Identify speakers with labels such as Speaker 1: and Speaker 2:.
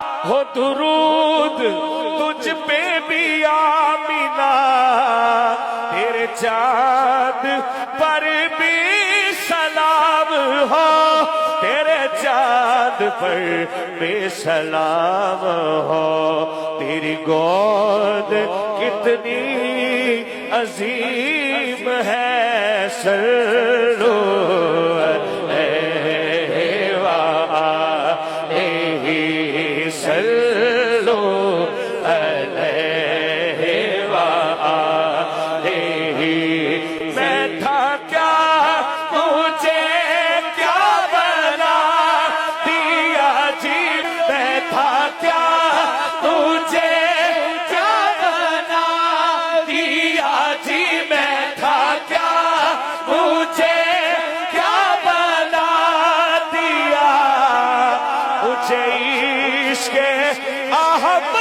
Speaker 1: ہو درود تجھ پہ بھی آمینہ، تیرے چاند پر بھی سلام ہو، تیرے چاند پر بھی سلام ہو، تیری گود کتنی عظیم ہے، سلو سلو علیہ وآلہ۔ میں تھا کیا مجھے کیا بنا دیا جی، میں تھا کیا مجھے کیا بنا دیا جی، میں تھا کیا مجھے کیا بنا دیا، مجھے عشق احمد